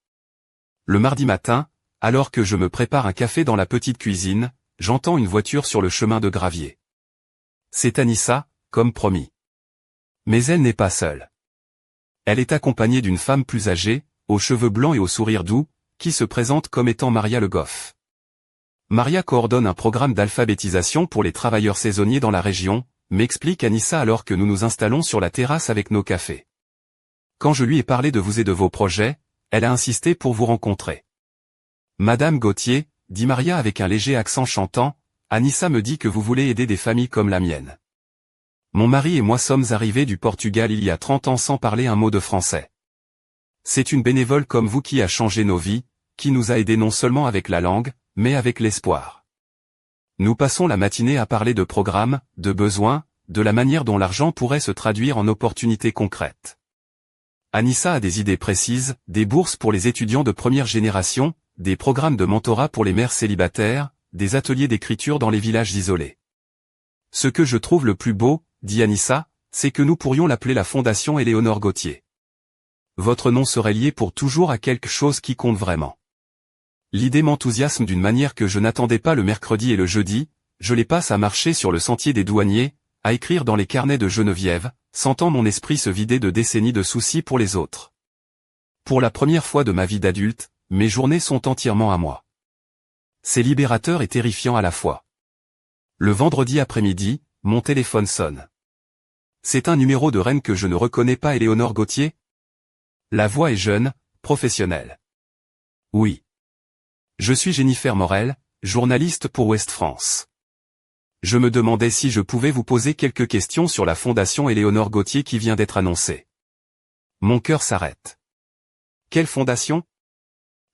Le mardi matin, alors que je me prépare un café dans la petite cuisine, j'entends une voiture sur le chemin de gravier. C'est Anissa, comme promis. Mais elle n'est pas seule. Elle est accompagnée d'une femme plus âgée, aux cheveux blancs et au sourire doux, qui se présente comme étant Maria Le Goff. Maria coordonne un programme d'alphabétisation pour les travailleurs saisonniers dans la région, m'explique Anissa alors que nous nous installons sur la terrasse avec nos cafés. Quand je lui ai parlé de vous et de vos projets, elle a insisté pour vous rencontrer. Madame Gauthier, dit Maria avec un léger accent chantant, Anissa me dit que vous voulez aider des familles comme la mienne. Mon mari et moi sommes arrivés du Portugal il y a 30 ans sans parler un mot de français. C'est une bénévole comme vous qui a changé nos vies, qui nous a aidés non seulement avec la langue, mais avec l'espoir. Nous passons la matinée à parler de programmes, de besoins, de la manière dont l'argent pourrait se traduire en opportunités concrètes. Anissa a des idées précises, des bourses pour les étudiants de première génération, des programmes de mentorat pour les mères célibataires, des ateliers d'écriture dans les villages isolés. Ce que je trouve le plus beau, dit Anissa, c'est que nous pourrions l'appeler la Fondation Éléonore Gauthier. Votre nom serait lié pour toujours à quelque chose qui compte vraiment. L'idée m'enthousiasme d'une manière que je n'attendais pas. Le mercredi et le jeudi, je les passe à marcher sur le sentier des douaniers, à écrire dans les carnets de Geneviève, sentant mon esprit se vider de décennies de soucis pour les autres. Pour la première fois de ma vie d'adulte, mes journées sont entièrement à moi. C'est libérateur et terrifiant à la fois. Le vendredi après-midi, mon téléphone sonne. C'est un numéro de Rennes que je ne reconnais pas. Éléonore Gauthier? La voix est jeune, professionnelle. Oui. Je suis Jennifer Morel, journaliste pour Ouest France. Je me demandais si je pouvais vous poser quelques questions sur la Fondation Éléonore Gauthier qui vient d'être annoncée. Mon cœur s'arrête. Quelle fondation?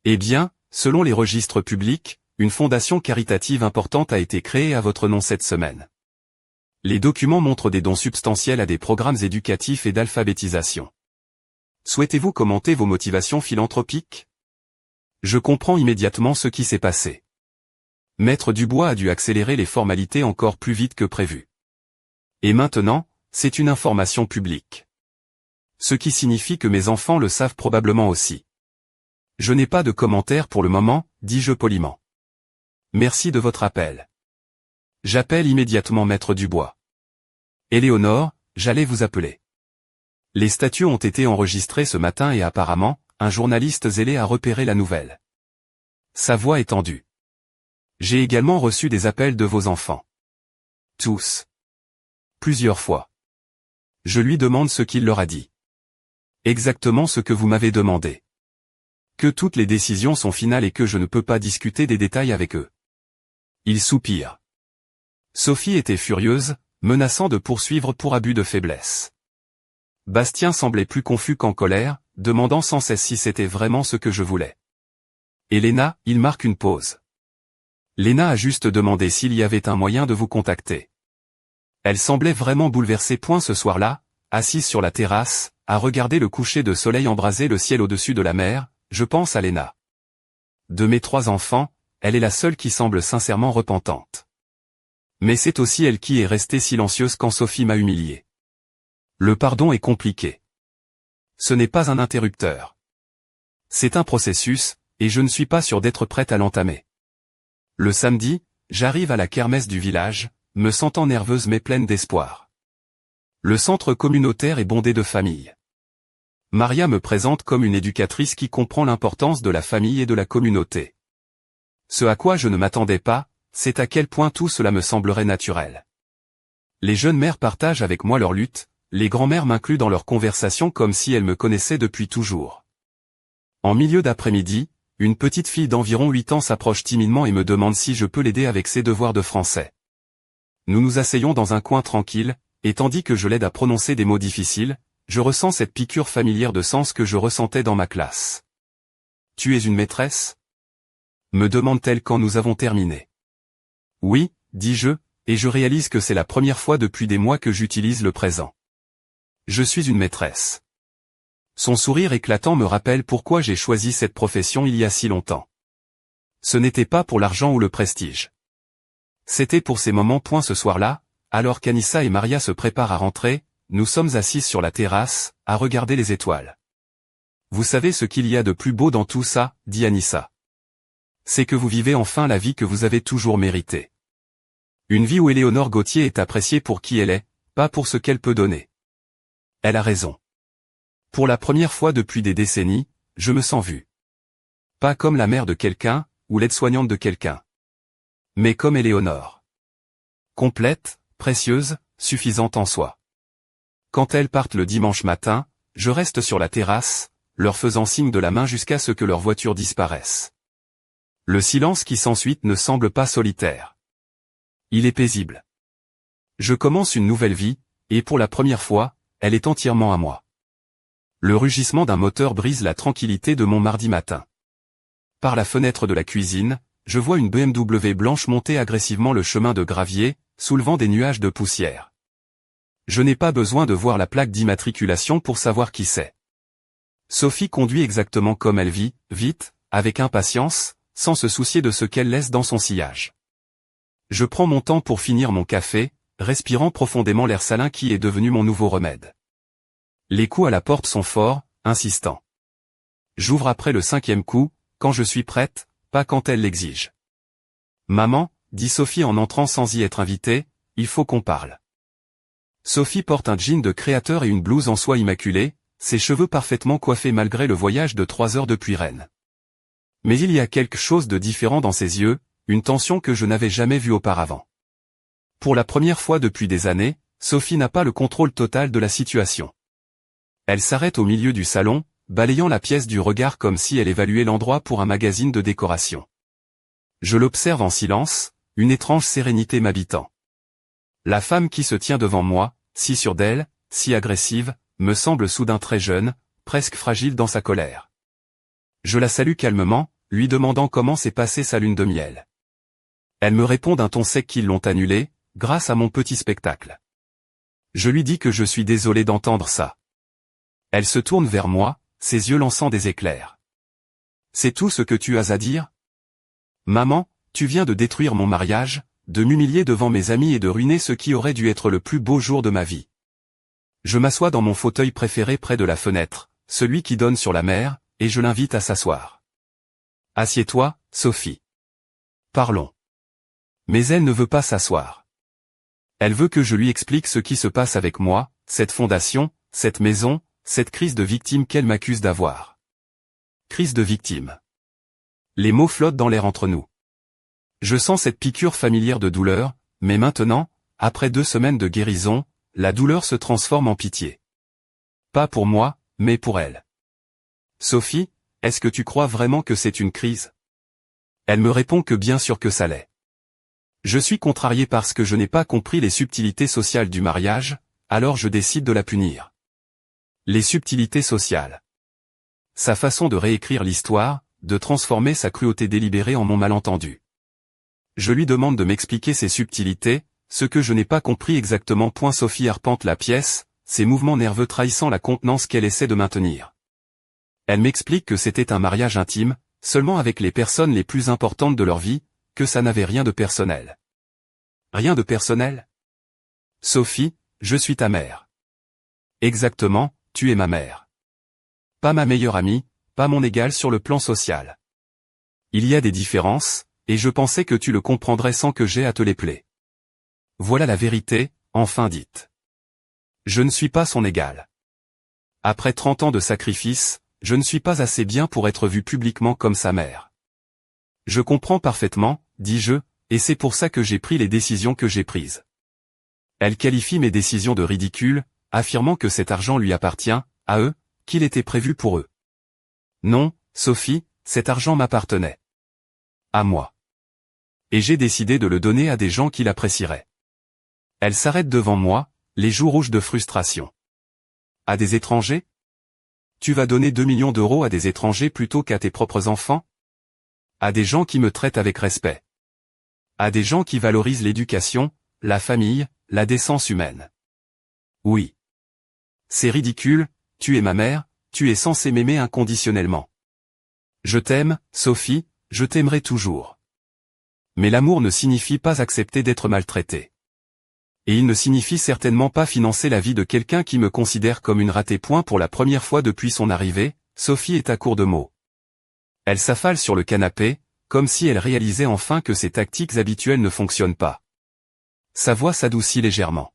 Eh bien, selon les registres publics, une fondation caritative importante a été créée à votre nom cette semaine. Les documents montrent des dons substantiels à des programmes éducatifs et d'alphabétisation. Souhaitez-vous commenter vos motivations philanthropiques? Je comprends immédiatement ce qui s'est passé. Maître Dubois a dû accélérer les formalités encore plus vite que prévu. Et maintenant, c'est une information publique. Ce qui signifie que mes enfants le savent probablement aussi. Je n'ai pas de commentaires pour le moment, dis-je poliment. Merci de votre appel. J'appelle immédiatement Maître Dubois. Éléonore, j'allais vous appeler. Les statuts ont été enregistrés ce matin et apparemment, un journaliste zélé a repéré la nouvelle. Sa voix est tendue. J'ai également reçu des appels de vos enfants. Tous. Plusieurs fois. Je lui demande ce qu'il leur a dit. Exactement ce que vous m'avez demandé. Que toutes les décisions sont finales et que je ne peux pas discuter des détails avec eux. Il soupire. Sophie était furieuse, menaçant de poursuivre pour abus de faiblesse. Bastien semblait plus confus qu'en colère, demandant sans cesse si c'était vraiment ce que je voulais. Et Léna, il marque une pause. Léna a juste demandé s'il y avait un moyen de vous contacter. Elle semblait vraiment bouleversée. Ce soir-là, assise sur la terrasse, à regarder le coucher de soleil embraser le ciel au-dessus de la mer, je pense à Léna. De mes 3 enfants, elle est la seule qui semble sincèrement repentante. Mais c'est aussi elle qui est restée silencieuse quand Sophie m'a humilié. Le pardon est compliqué. Ce n'est pas un interrupteur. C'est un processus, et je ne suis pas sûr d'être prête à l'entamer. Le samedi, j'arrive à la kermesse du village, me sentant nerveuse mais pleine d'espoir. Le centre communautaire est bondé de familles. Maria me présente comme une éducatrice qui comprend l'importance de la famille et de la communauté. Ce à quoi je ne m'attendais pas, c'est à quel point tout cela me semblerait naturel. Les jeunes mères partagent avec moi leur lutte, les grands-mères m'incluent dans leurs conversations comme si elles me connaissaient depuis toujours. En milieu d'après-midi, une petite fille d'environ 8 ans s'approche timidement et me demande si je peux l'aider avec ses devoirs de français. Nous nous asseyons dans un coin tranquille, et tandis que je l'aide à prononcer des mots difficiles, je ressens cette piqûre familière de sens que je ressentais dans ma classe. « Tu es une maîtresse ?» me demande-t-elle quand nous avons terminé. « Oui », dis-je, et je réalise que c'est la première fois depuis des mois que j'utilise le présent. Je suis une maîtresse. Son sourire éclatant me rappelle pourquoi j'ai choisi cette profession il y a si longtemps. Ce n'était pas pour l'argent ou le prestige. C'était pour ces moments. Ce soir-là, alors qu'Anissa et Maria se préparent à rentrer, nous sommes assises sur la terrasse, à regarder les étoiles. « Vous savez ce qu'il y a de plus beau dans tout ça ?» dit Anissa. « C'est que vous vivez enfin la vie que vous avez toujours méritée. Une vie où Éléonore Gautier est appréciée pour qui elle est, pas pour ce qu'elle peut donner. » Elle a raison. Pour la première fois depuis des décennies, je me sens vue. Pas comme la mère de quelqu'un, ou l'aide-soignante de quelqu'un. Mais comme Éléonore. Complète, précieuse, suffisante en soi. Quand elles partent le dimanche matin, je reste sur la terrasse, leur faisant signe de la main jusqu'à ce que leur voiture disparaisse. Le silence qui s'ensuit ne semble pas solitaire. Il est paisible. Je commence une nouvelle vie, et pour la première fois, elle est entièrement à moi. Le rugissement d'un moteur brise la tranquillité de mon mardi matin. Par la fenêtre de la cuisine, je vois une BMW blanche monter agressivement le chemin de gravier, soulevant des nuages de poussière. Je n'ai pas besoin de voir la plaque d'immatriculation pour savoir qui c'est. Sophie conduit exactement comme elle vit, vite, avec impatience, sans se soucier de ce qu'elle laisse dans son sillage. Je prends mon temps pour finir mon café, respirant profondément l'air salin qui est devenu mon nouveau remède. Les coups à la porte sont forts, insistants. J'ouvre après le 5e coup, quand je suis prête, pas quand elle l'exige. « Maman », dit Sophie en entrant sans y être invitée, « il faut qu'on parle. » Sophie porte un jean de créateur et une blouse en soie immaculée, ses cheveux parfaitement coiffés malgré le voyage de 3 heures depuis Rennes. Mais il y a quelque chose de différent dans ses yeux, une tension que je n'avais jamais vue auparavant. Pour la première fois depuis des années, Sophie n'a pas le contrôle total de la situation. Elle s'arrête au milieu du salon, balayant la pièce du regard comme si elle évaluait l'endroit pour un magazine de décoration. Je l'observe en silence, une étrange sérénité m'habitant. La femme qui se tient devant moi, si sûre d'elle, si agressive, me semble soudain très jeune, presque fragile dans sa colère. Je la salue calmement, lui demandant comment s'est passée sa lune de miel. Elle me répond d'un ton sec qu'ils l'ont annulée, grâce à mon petit spectacle. Je lui dis que je suis désolé d'entendre ça. Elle se tourne vers moi, ses yeux lançant des éclairs. « C'est tout ce que tu as à dire ? Maman, tu viens de détruire mon mariage, de m'humilier devant mes amis et de ruiner ce qui aurait dû être le plus beau jour de ma vie. » Je m'assois dans mon fauteuil préféré près de la fenêtre, celui qui donne sur la mer, et je l'invite à s'asseoir. « Assieds-toi, Sophie. Parlons. » Mais elle ne veut pas s'asseoir. Elle veut que je lui explique ce qui se passe avec moi, cette fondation, cette maison, cette crise de victime qu'elle m'accuse d'avoir. Crise de victime. Les mots flottent dans l'air entre nous. Je sens cette piqûre familière de douleur, mais maintenant, après 2 semaines de guérison, la douleur se transforme en pitié. Pas pour moi, mais pour elle. Sophie, est-ce que tu crois vraiment que c'est une crise ? Elle me répond que bien sûr que ça l'est. Je suis contrarié parce que je n'ai pas compris les subtilités sociales du mariage, alors je décide de la punir. Les subtilités sociales. Sa façon de réécrire l'histoire, de transformer sa cruauté délibérée en mon malentendu. Je lui demande de m'expliquer ces subtilités, ce que je n'ai pas compris exactement. Sophie arpente la pièce, ses mouvements nerveux trahissant la contenance qu'elle essaie de maintenir. Elle m'explique que c'était un mariage intime, seulement avec les personnes les plus importantes de leur vie, que ça n'avait rien de personnel. Rien de personnel ? Sophie, je suis ta mère. Exactement, tu es ma mère. Pas ma meilleure amie, pas mon égale sur le plan social. Il y a des différences, et je pensais que tu le comprendrais sans que j'aie à te les plaire. Voilà la vérité, enfin dite. Je ne suis pas son égale. Après 30 ans de sacrifice, je ne suis pas assez bien pour être vu publiquement comme sa mère. Je comprends parfaitement, dis-je, et c'est pour ça que j'ai pris les décisions que j'ai prises. Elle qualifie mes décisions de ridicules, affirmant que cet argent lui appartient, à eux, qu'il était prévu pour eux. Non, Sophie, cet argent m'appartenait. À moi. Et j'ai décidé de le donner à des gens qui l'apprécieraient. Elle s'arrête devant moi, les joues rouges de frustration. À des étrangers? Tu vas donner 2 millions d'euros à des étrangers plutôt qu'à tes propres enfants? À des gens qui me traitent avec respect. À des gens qui valorisent l'éducation, la famille, la décence humaine. Oui. C'est ridicule, tu es ma mère, tu es censée m'aimer inconditionnellement. Je t'aime, Sophie, je t'aimerai toujours. Mais l'amour ne signifie pas accepter d'être maltraité. Et il ne signifie certainement pas financer la vie de quelqu'un qui me considère comme une ratée. Pour la première fois depuis son arrivée, Sophie est à court de mots. Elle s'affale sur le canapé, comme si elle réalisait enfin que ses tactiques habituelles ne fonctionnent pas. Sa voix s'adoucit légèrement.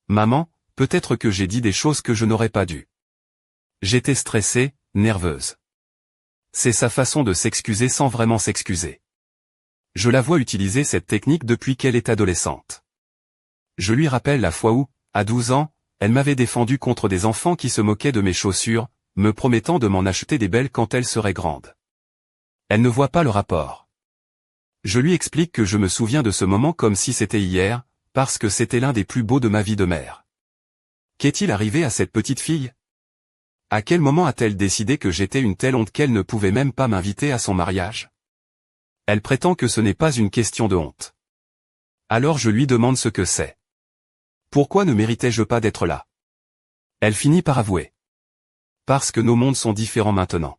Maman, peut-être que j'ai dit des choses que je n'aurais pas dû. J'étais stressée, nerveuse. C'est sa façon de s'excuser sans vraiment s'excuser. Je la vois utiliser cette technique depuis qu'elle est adolescente. Je lui rappelle la fois où, à 12 ans, elle m'avait défendu contre des enfants qui se moquaient de mes chaussures, me promettant de m'en acheter des belles quand elles seraient grandes. Elle ne voit pas le rapport. Je lui explique que je me souviens de ce moment comme si c'était hier, parce que c'était l'un des plus beaux de ma vie de mère. Qu'est-il arrivé à cette petite fille? À quel moment a-t-elle décidé que j'étais une telle honte qu'elle ne pouvait même pas m'inviter à son mariage? Elle prétend que ce n'est pas une question de honte. Alors je lui demande ce que c'est. Pourquoi ne méritais-je pas d'être là? Elle finit par avouer. Parce que nos mondes sont différents maintenant.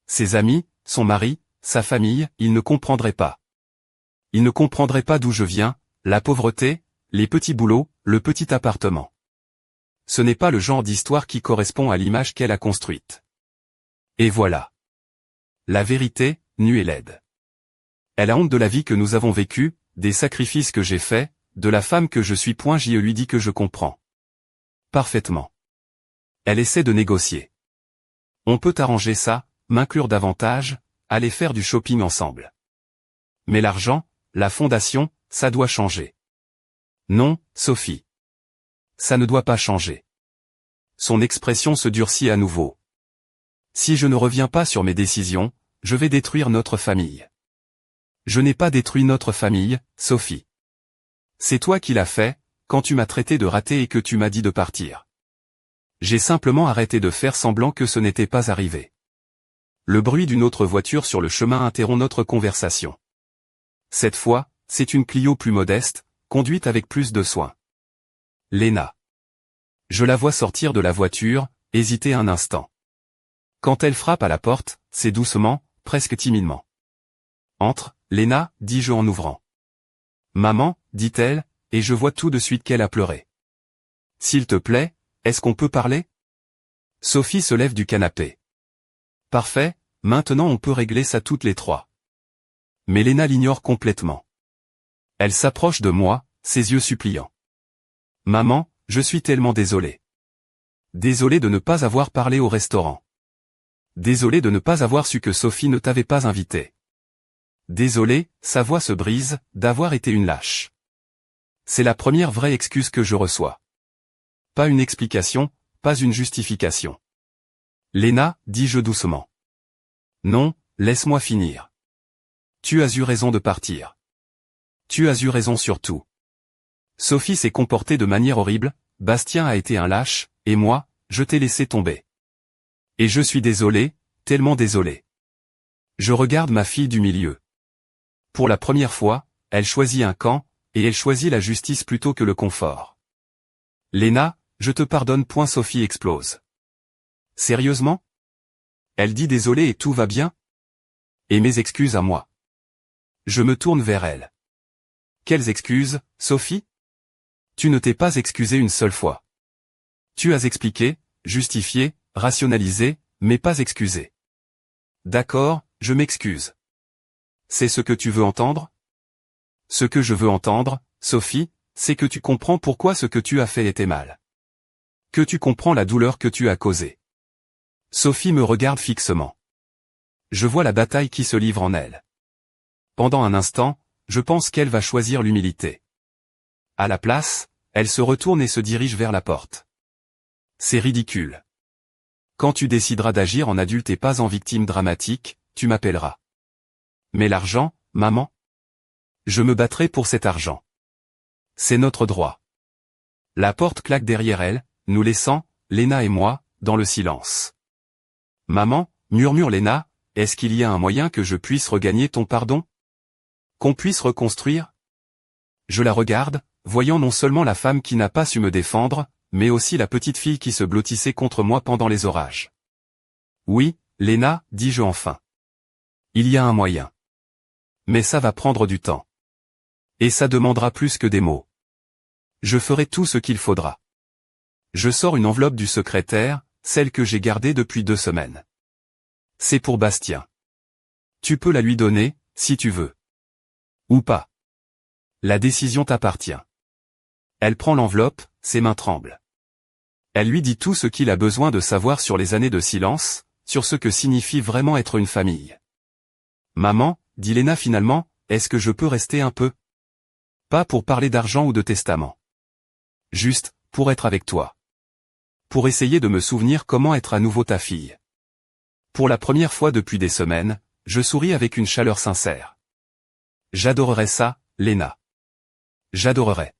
Ses amis, son mari, sa famille, ils ne comprendraient pas. Ils ne comprendraient pas d'où je viens, la pauvreté, les petits boulots, le petit appartement. Ce n'est pas le genre d'histoire qui correspond à l'image qu'elle a construite. Et voilà. La vérité, nue et laide. Elle a honte de la vie que nous avons vécue, des sacrifices que j'ai faits, de la femme que je suis. Je lui dis que je comprends. Parfaitement. Elle essaie de négocier. On peut arranger ça, m'inclure davantage, aller faire du shopping ensemble. Mais l'argent, la fondation, ça doit changer. Non, Sophie. Ça ne doit pas changer. Son expression se durcit à nouveau. Si je ne reviens pas sur mes décisions, je vais détruire notre famille. Je n'ai pas détruit notre famille, Sophie. C'est toi qui l'as fait, quand tu m'as traité de raté et que tu m'as dit de partir. J'ai simplement arrêté de faire semblant que ce n'était pas arrivé. Le bruit d'une autre voiture sur le chemin interrompt notre conversation. Cette fois, c'est une Clio plus modeste, conduite avec plus de soin. Léna. Je la vois sortir de la voiture, hésiter un instant. Quand elle frappe à la porte, c'est doucement, presque timidement. Entre, Léna, dis-je en ouvrant. Maman, dit-elle, et je vois tout de suite qu'elle a pleuré. S'il te plaît, est-ce qu'on peut parler? Sophie se lève du canapé. Parfait, maintenant on peut régler ça toutes les trois. Mais Léna l'ignore complètement. Elle s'approche de moi, ses yeux suppliants. Maman, je suis tellement désolé. Désolé de ne pas avoir parlé au restaurant. Désolé de ne pas avoir su que Sophie ne t'avait pas invité. Désolé, sa voix se brise, d'avoir été une lâche. C'est la première vraie excuse que je reçois. Pas une explication, pas une justification. Léna, dis-je doucement. Non, laisse-moi finir. Tu as eu raison de partir. Tu as eu raison sur tout. Sophie s'est comportée de manière horrible, Bastien a été un lâche, et moi, je t'ai laissé tomber. Et je suis désolé, tellement désolé. Je regarde ma fille du milieu. Pour la première fois, elle choisit un camp, et elle choisit la justice plutôt que le confort. Léna, je te pardonne. Sophie explose. Sérieusement? Elle dit désolé et tout va bien? Et mes excuses à moi. Je me tourne vers elle. Quelles excuses, Sophie? Tu ne t'es pas excusée une seule fois. Tu as expliqué, justifié, rationalisé, mais pas excusé. D'accord, je m'excuse. C'est ce que tu veux entendre? Ce que je veux entendre, Sophie, c'est que tu comprends pourquoi ce que tu as fait était mal. Que tu comprends la douleur que tu as causée. Sophie me regarde fixement. Je vois la bataille qui se livre en elle. Pendant un instant, je pense qu'elle va choisir l'humilité. À la place, Elle se retourne et se dirige vers la porte. C'est ridicule. Quand tu décideras d'agir en adulte et pas en victime dramatique, tu m'appelleras. Mais l'argent, maman? Je me battrai pour cet argent. C'est notre droit. La porte claque derrière elle, nous laissant, Léna et moi, dans le silence. Maman, murmure Léna, est-ce qu'il y a un moyen que je puisse regagner ton pardon? Qu'on puisse reconstruire? Je la regarde, voyant non seulement la femme qui n'a pas su me défendre, mais aussi la petite fille qui se blottissait contre moi pendant les orages. Oui, Léna, dis-je enfin. Il y a un moyen. Mais ça va prendre du temps. Et ça demandera plus que des mots. Je ferai tout ce qu'il faudra. Je sors une enveloppe du secrétaire, celle que j'ai gardée depuis 2 semaines. C'est pour Bastien. Tu peux la lui donner, si tu veux. Ou pas. La décision t'appartient. Elle prend l'enveloppe, ses mains tremblent. Elle lui dit tout ce qu'il a besoin de savoir sur les années de silence, sur ce que signifie vraiment être une famille. Maman, dit Léna finalement, est-ce que je peux rester un peu? Pas pour parler d'argent ou de testament. Juste, pour être avec toi. Pour essayer de me souvenir comment être à nouveau ta fille. Pour la première fois depuis des semaines, je souris avec une chaleur sincère. J'adorerais ça, Léna. J'adorerais.